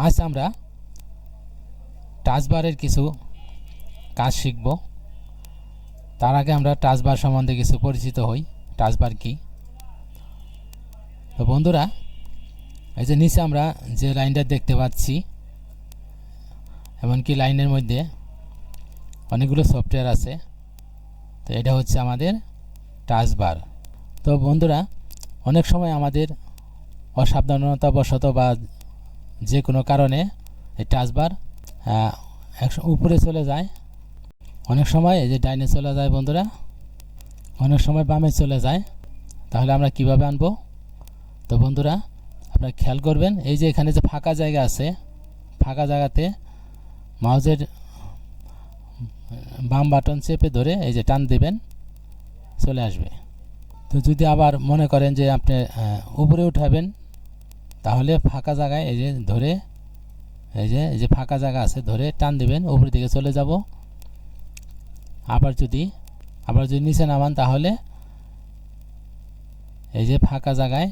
আজ আমরা টাচবারের কিছু কাজ শিখব। তার আগে আমরা টাচবার সম্বন্ধে কিছু পরিচিত হই। টাচবার কি? তো বন্ধুরা, এই যে নিচে আমরা যে লাইনটা দেখতে পাচ্ছি, এমনকি লাইনের মধ্যে অনেকগুলো সফটওয়্যার আছে। তো এটা হচ্ছে আমাদের টাচবার। তো বন্ধুরা, অনেক সময় আমাদের অসাবধানতাবশত বা যে কোনো কারণে এই টাচবার উপরে চলে যায়, অনেক সময় এই যে ডাইনে চলে যায় বন্ধুরা, অনেক সময় বামে চলে যায়। তাহলে আমরা কিভাবে আনবো? তো বন্ধুরা, আপনারা খেয়াল করবেন, এই যে এখানে যে ফাঁকা জায়গা আছে, ফাঁকা জায়গাতে মাউসের বাম বাটন চেপে ধরে এই যে টান দেবেন, চলে আসবে। তো যদি আবার মনে করেন যে আপনি উপরে উঠাবেন, তাহলে ফাঁকা জায়গায় এই যে ধরে এই যে ফাঁকা জায়গা আছে ধরে টান দিবেন, উপরের দিকে চলে যাব। আবার যদি নিচে নামান, তাহলে এই যে ফাঁকা জায়গায়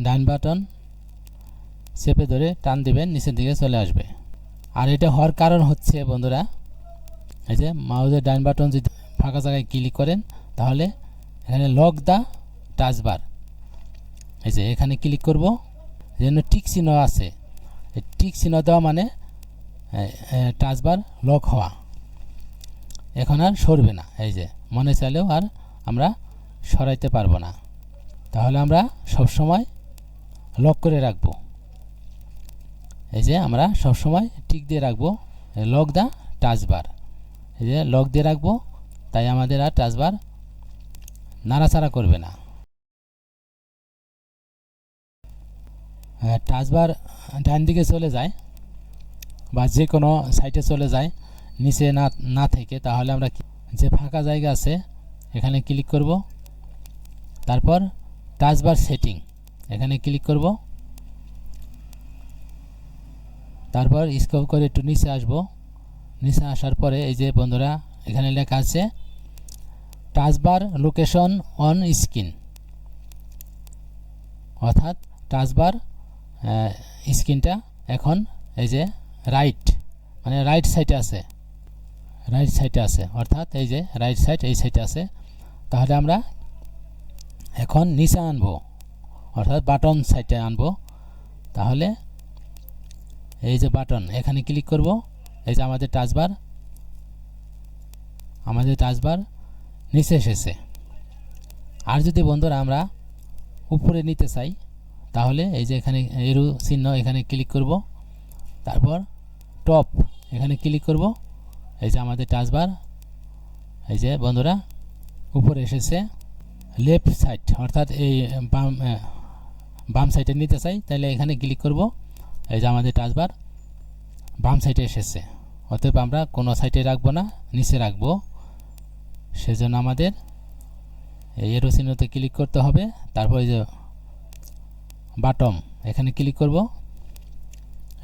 ডান বাটন চেপে ধরে টান দিবেন, নিচের দিকে চলে আসবে। আর এটা হওয়ার কারণ হচ্ছে বন্ধুরা, এই যে মাউসের ডান বাটন যদি ফাঁকা জায়গায় ক্লিক করেন, তাহলে এখানে লক দা টাচবার, এই যে এখানে ক্লিক করব, যেন টিক চিহ্ন আছে। এই টিক চিহ্ন দেওয়া মানে টাচবার লক হওয়া, এখন আর সরবে না। এই যে মনে চাইলেও আর আমরা সরাইতে পারবো না। তাহলে আমরা সবসময় লক করে রাখবো। এই যে আমরা সবসময় টিক দিয়ে রাখবো, লক দা টাচবার। এই যে লক দিয়ে রাখবো, তাই আমাদের আর টাচবার নাড়াচাড়া করবে না। টাচবার ডান দিকে চলে যায় বা যে কোনো সাইডে চলে যায় নিচে না থেকে, তাহলে আমরা যে ফাঁকা জায়গা আছে এখানে ক্লিক করব। তারপর টাচবার সেটিং এখানে ক্লিক করব। তারপর স্ক্রল করে একটু নিচে আসব। নিচে আসার পরে এই যে বন্ধুরা, এখানে লেখা আছে টাচবার লোকেশন অন স্ক্রিন, অর্থাৎ টাচবার স্ক্রিনটা এখন এই যে রাইট সাইডে আছে, অর্থাৎ এই যে রাইট সাইড এই সাইডে আছে। তাহলে আমরা এখন নিচে আনবো, অর্থাৎ বাটন সাইডে আনবো। তাহলে এই যে বাটন এখানে ক্লিক করব। এই যে আমাদের টাচবার নিচে এসেছে। আর যদি বন্ধুরা আমরা উপরে নিতে চাই, তাহলে এই যে এখানে এরো চিহ্ন এখানে ক্লিক করব। তারপর টপ এখানে ক্লিক করব। এই যে আমাদের টাচবার এই যে বন্ধুরা উপরে এসেছে। লেফট সাইড অর্থাৎ এই বাম সাইডে নিতে চাই, তাহলে এখানে ক্লিক করব। এই যে আমাদের টাচবার বাম সাইডে এসেছে। অতএব আমরা কোনো সাইডে রাখবো না, নিচে রাখবো। সেজন্য আমাদের এই এরো চিহ্নতে ক্লিক করতে হবে। তারপর এই যে বাটম এখানে ক্লিক করব।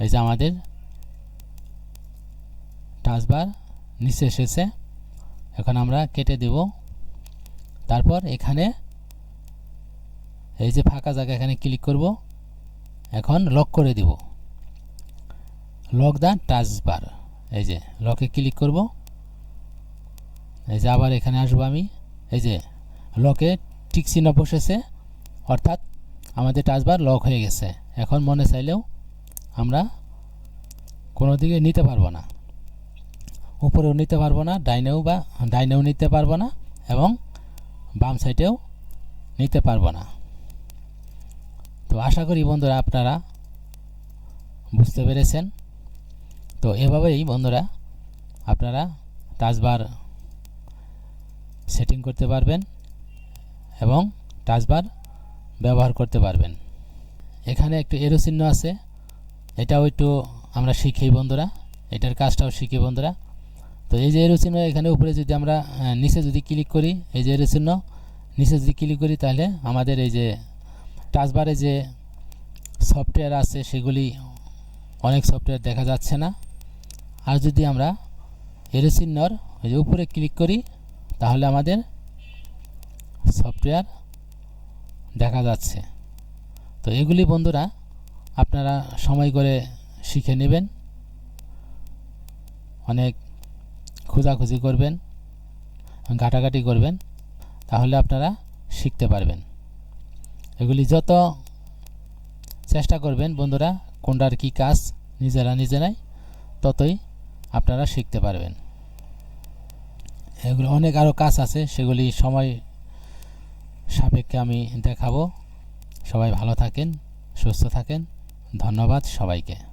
এই যে আমাদের টাচবার নিচে এসেছে। এখন আমরা কেটে দেব। তারপর এখানে এই যে ফাঁকা জায়গা এখানে ক্লিক করব। এখন লক করে দিব, লক দা টাচবার। এই যে লকে ক্লিক করব। এই যে আবার এখানে আসবো আমি। এই যে লকে টিক চিহ্ন বসেছে, অর্থাৎ আমাদের টাচবার লক হয়ে গেছে। এখন মনে চাইলেও আমরা কোনো দিকে নিতে পারবো না, উপরেও নিতে পারবো না, ডাইনেও নিতে পারবো না, এবং বাম সাইডেও নিতে পারবো না। তো আশা করি বন্ধুরা আপনারা বুঝতে পেরেছেন। তো এভাবেই বন্ধুরা আপনারা টাচবার সেটিং করতে পারবেন এবং টাচবার ব্যবহার করতে পারবেন। এখানে একটু এরো চিহ্ন আছে, এটাও একটু আমরা শিখি বন্ধুরা, এটার কাজটাও শিখি বন্ধুরা। তো এই যে এরো চিহ্ন এখানে উপরে যদি আমরা নিচে যদি ক্লিক করি, এই যে এরো চিহ্ন নিচে যদি ক্লিক করি, তাহলে আমাদের এই যে টাচবারে যে সফটওয়্যার আছে সেগুলি অনেক সফটওয়্যার দেখা যাচ্ছে না। আর যদি আমরা এরো চিহ্নর এই যে উপরে ক্লিক করি, তাহলে আমাদের সফটওয়্যার দেখা যাচ্ছে। তো এগুলি বন্ধুরা আপনারা সময় করে শিখে নেবেন, অনেক খোঁজাখুঁজি করবেন, ঘাটাঘাটি করবেন, তাহলে আপনারা শিখতে পারবেন। এগুলি যত চেষ্টা করবেন বন্ধুরা কোনটার কি কাজ নিজেরাই ততই আপনারা শিখতে পারবেন। এগুলো অনেক আরও কাজ আছে, সেগুলি সময় সাপেক্ষে আমি দেখাবো। সবাই ভালো থাকেন, সুস্থ থাকেন। ধন্যবাদ সবাইকে।